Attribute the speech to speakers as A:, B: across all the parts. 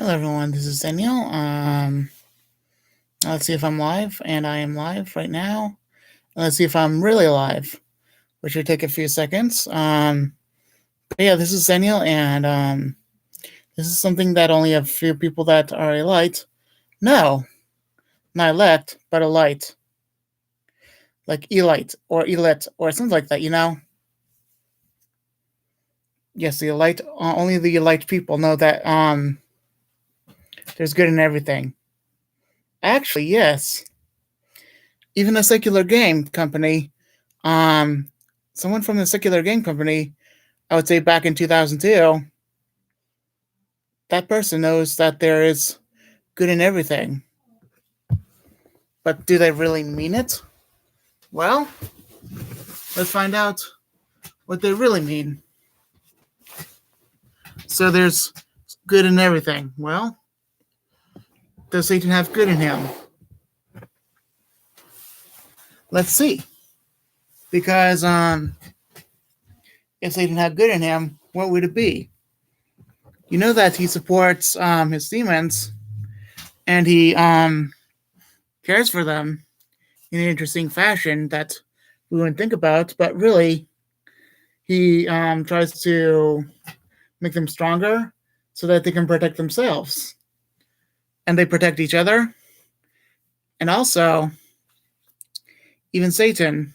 A: Hello, everyone. This is Daniel. Let's see if I'm live, and I am live right now. Let's see if I'm really live, which will take a few seconds. But yeah, this is Daniel, and this is something that only a few people that are elite know. Not elect, but elite, like elite or elite or something like that. Yes, the elite. Only the elite people know that there's good in everything. Actually, yes. Even a secular game company, um, someone from the secular game company, I would say back in 2002, that person knows that there is good in everything. But do they really mean it? Well, let's find out what they really mean. So there's good in everything. Well, does Satan have good in him? Let's see. Because if Satan had good in him, what would it be? You know that he supports his demons and he cares for them in an interesting fashion that we wouldn't think about, but really he tries to make them stronger so that they can protect themselves. And they protect each other. And also, even Satan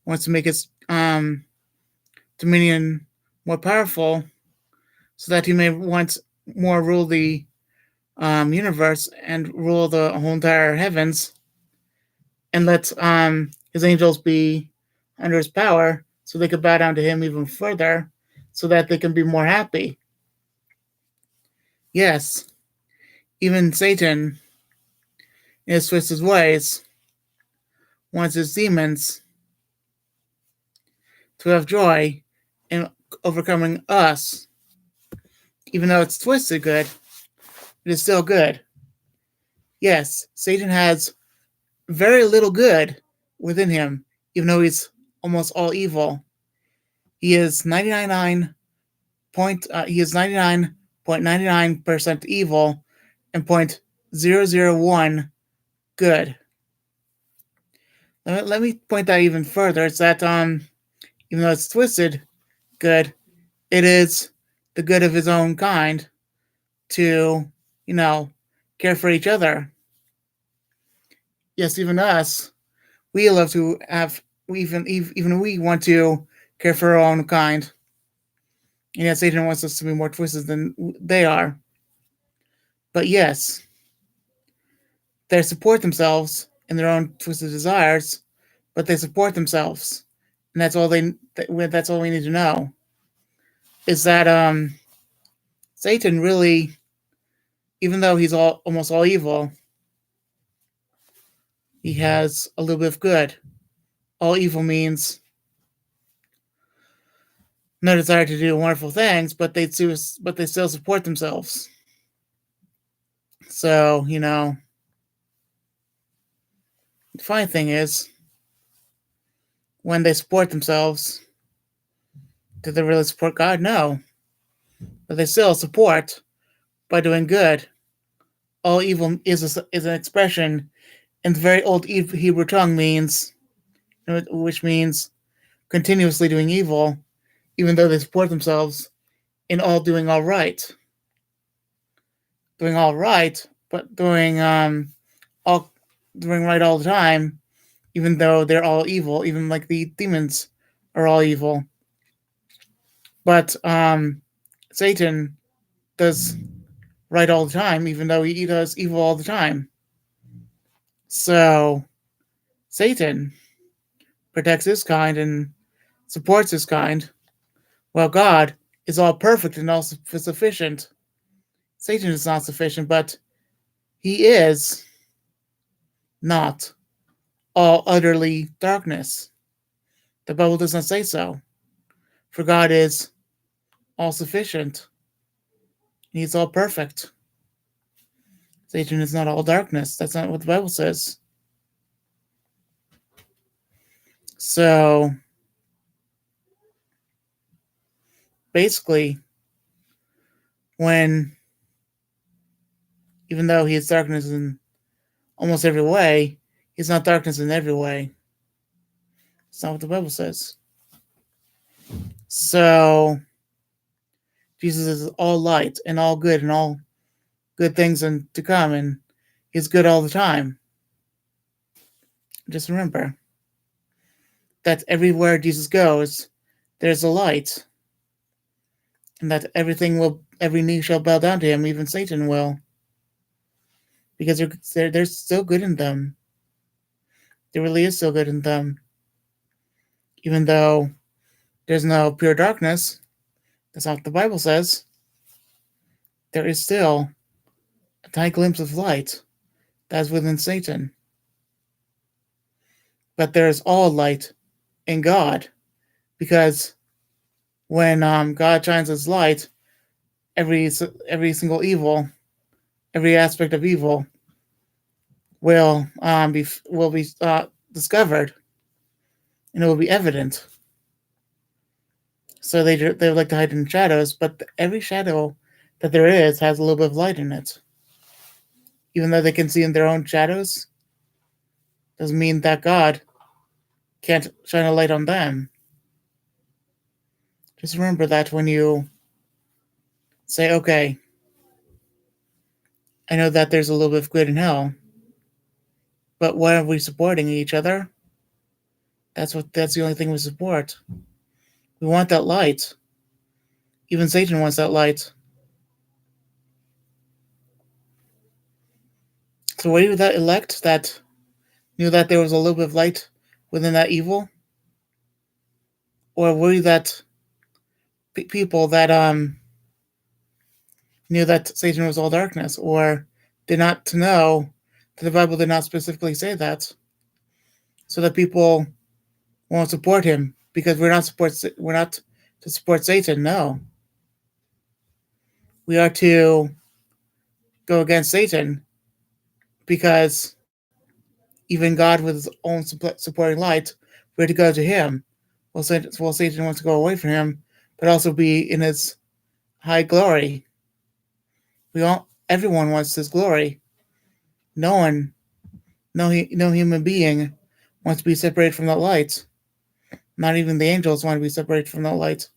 A: wants to make his dominion more powerful so that he may once more rule the universe and rule the whole entire heavens and let his angels be under his power so they could bow down to him even further so that they can be more happy. Yes, even Satan, in his twisted ways, wants his demons to have joy in overcoming us. Even though it's twisted good, it is still good. Yes, Satan has very little good within him, even though he's almost all evil. He is 99.99% evil and 0.001 good. Let me point that even further. It's that even though it's twisted good, it is the good of his own kind to, care for each other. Yes, even us, we love to have, even we want to care for our own kind. And yes, Satan wants us to be more twisted than they are. But yes, they support themselves in their own twisted desires, but they support themselves, and that's all we need to know. Is that Satan really, even though he's almost all evil, he has a little bit of good. All evil means no desire to do wonderful things, but they still support themselves. So the funny thing is, when they support themselves, do they really support God? No, but they still support by doing good. All evil is an expression in the very old Hebrew tongue which means continuously doing evil, even though they support themselves in all doing all right. Doing all right, but all doing right all the time, even though they're all evil, even like the demons are all evil. But Satan does right all the time, even though he does evil all the time. So Satan protects his kind and supports his kind, while God is all perfect and all sufficient. Satan is not sufficient, but he is not all utterly darkness. The Bible does not say so. For God is all sufficient. He's all perfect. Satan is not all darkness. That's not what the Bible says. So basically, when Even though he is darkness in almost every way, he's not darkness in every way. That's not what the Bible says. So Jesus is all light and all good and all good things and to come, and he's good all the time. Just remember that everywhere Jesus goes, there's a light, and that every knee shall bow down to him, even Satan will, because there's still good in them. There really is still good in them, even though there's no pure darkness. That's not what the Bible says. There is still a tiny glimpse of light that is within Satan. But there is all light in God, because when God shines His light, every single evil, every aspect of evil will be discovered, and it will be evident. So they like to hide in shadows, but every shadow that there is has a little bit of light in it. Even though they can see in their own shadows, doesn't mean that God can't shine a light on them. Just remember that when you say, okay, I know that there's a little bit of good in hell, but why are we supporting each other? That's the only thing we support. We want that light. Even Satan wants that light. So were you that elect that knew that there was a little bit of light within that evil? Or were you that people that knew that Satan was all darkness, or did not to know that the Bible did not specifically say that, so that people won't support him, because we're not to support Satan. No, we are to go against Satan, because even God, with His own supporting light, we're to go to Him. Well, Satan wants to go away from Him, but also be in His high glory. Everyone wants His glory. No human being wants to be separated from that light. Not even the angels want to be separated from that light.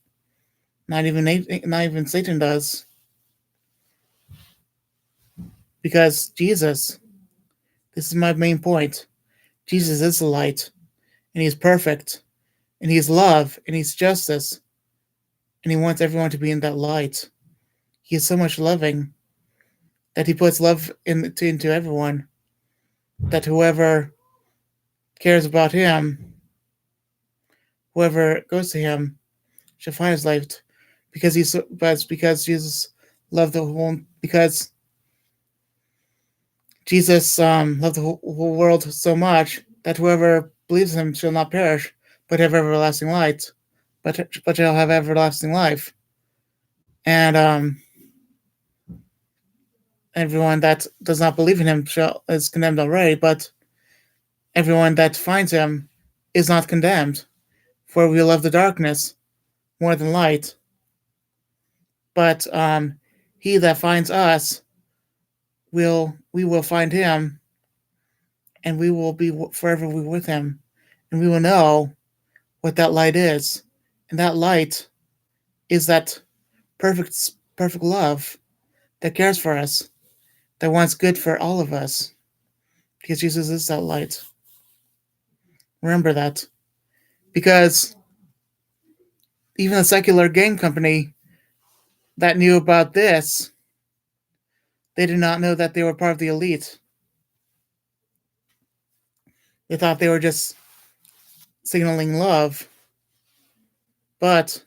A: Not even Satan does. Because Jesus, this is my main point. Jesus is the light, and He's perfect, and He's love, and He's justice, and He wants everyone to be in that light. He is so much loving that He puts love into everyone, that whoever cares about Him, whoever goes to Him, shall find His life, because Jesus loved the whole, because Jesus loved the whole world so much that whoever believes in Him shall not perish, but have everlasting light, but shall have everlasting life. And everyone that does not believe in Him is condemned already, but everyone that finds Him is not condemned, for we love the darkness more than light. But He that finds us, we will find Him, and we will be forever with Him, and we will know what that light is, and that light is that perfect love that cares for us, that wants good for all of us, because Jesus is that light. Remember that, because even a secular game company that knew about this, they did not know that they were part of the elite. They thought they were just signaling love, but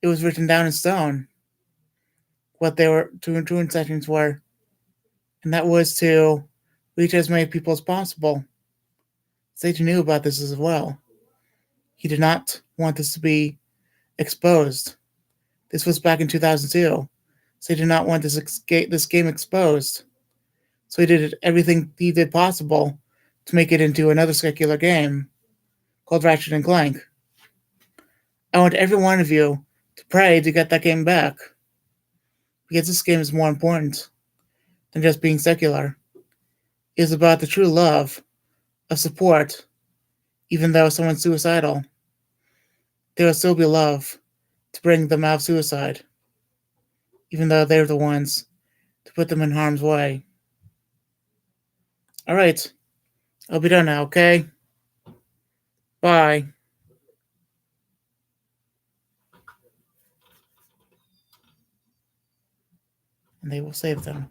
A: it was written down in stone what they were true intentions were, and that was to reach as many people as possible. Satan knew about this as well. He did not want this to be exposed. This was back in 2002. So he did not want this game exposed. So he did everything he did possible to make it into another secular game called Ratchet and Clank. I want every one of you to pray to get that game back, because this game is more important. than just being secular. It is about the true love of support, even though someone's suicidal. There will still be love to bring them out of suicide, even though they're the ones to put them in harm's way. All right, I'll be done now, okay? Bye. And they will save them.